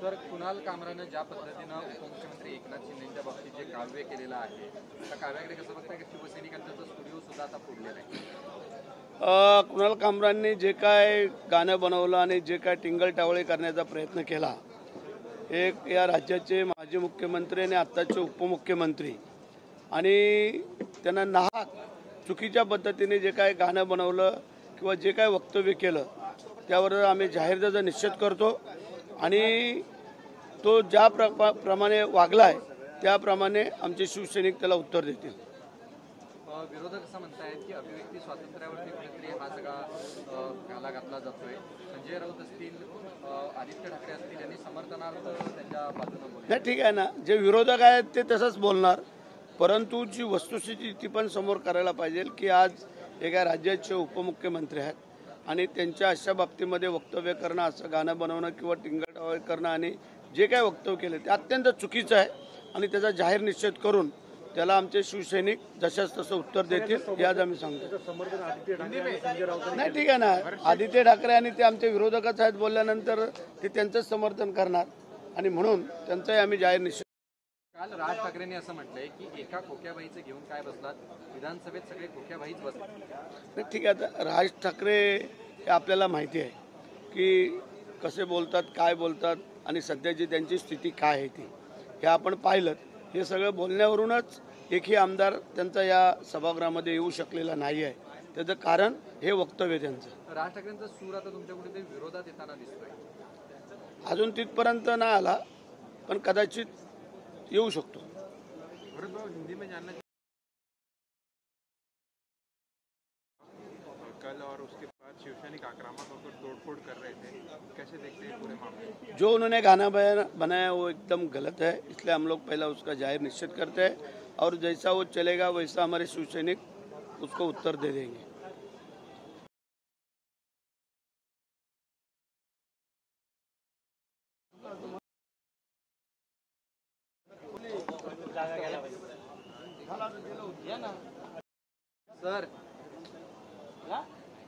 Sir, Kunal कामरानं ज्या पद्धतीनं उपमुख्यमंत्री एकनाथ शिंदेच्या बाबतीत जे काव्य केलेलं आहे, त्या काव्याकडे कसं बघताय की शिवसैनिकांचा स्टुडिओ सुद्धा आता फोडलेला आहे? कुणाल कामरांनी जे काय गाणं बनवलं आणि जे काय टिंगल टावळे करण्याचा प्रयत्न केला, एक या राज्याचे माजी मुख्यमंत्री आणि आत्ताचे उपमुख्यमंत्री, आणि त्यांना नाहक चुकीच्या पद्धतीने जे काय गाणं बनवलं किंवा जे काय वक्तव्य केलं त्यावर आम्ही जाहीर त्याचा निषेध करतो आणि तो ज्या प्रमाणे वागला आहे त्याप्रमाणे आमचे शिवसैनिक त्याला उत्तर देतील. विरोधक असं म्हणतायत की अभिव्यक्ती स्वातंत्र्यावरती कुठेतरी हा सगळा घाला घातला जातोय. संजय राऊत असतील, आदित्य ठाकरे असतील, यांनी समर्थनार्थ त्यांच्या बाजूने बोलले. नाही, ठीक आहे ना, जे विरोधक आहेत ते तसंच बोलणार, परंतु जी वस्तुस्थिती ती पण समोर करायला पाहिजे की आज एका राज्याचे उपमुख्यमंत्री आहेत आणि त्यांच्या अशा बाबतीमध्ये वक्तव्य करणं, असं गाणं बनवणं किंवा टिंगल करणं आणि जे काय वक्तव्य केलं ते अत्यंत चुकीचं आहे आणि त्याचा जाहीर निषेध करून त्याला आमचे शिवसैनिक जशाच तसं उत्तर देतील हे आज आम्ही सांगतो. नाही, ठीक आहे ना, आदित्य ठाकरे आणि ते आमचे विरोधकच आहेत बोलल्यानंतर ते त्यांचंच समर्थन करणार आणि म्हणून त्यांचाही आम्ही जाहीर निषेध. काल राज ठाकरेंनी असं म्हटलंय की एका खोक्याबाईचं घेऊन काय बसलात, विधानसभेत सगळे खोक्याबाईच बसतात. नाही, ठीक आहे, आता राज ठाकरे हे आपल्याला माहिती आहे की कसे बोलतात, काय बोलतात आणि सध्याची त्यांची स्थिती काय आहे ती हे आपण पाहिलं. हे सगळं बोलण्यावरूनच एकही आमदार त्यांचा या सभागृहामध्ये येऊ शकलेला नाही आहे. त्याचं कारण हे वक्तव्य त्यांचं. राज ठाकरेंचा सूर आता तुमच्या कुठेतरी विरोधात येताना दिसतोय. अजून तिथपर्यंत नाही आला, पण कदाचित येऊ शकतो. हिंदी में जानना कल और उसके बाद शिवसैनिक आक्रामक होकर तोड़फोड़ कर रहे थे, कैसे देखते हैं पूरे मामले? जो उन्होंने गाना बनाया वो एकदम गलत है, इसलिए हम लोग पहला उसका जाहिर निषेध करते हैं और जैसा वो चलेगा वैसा हमारे शिवसैनिक उसको उत्तर दे देंगे. सर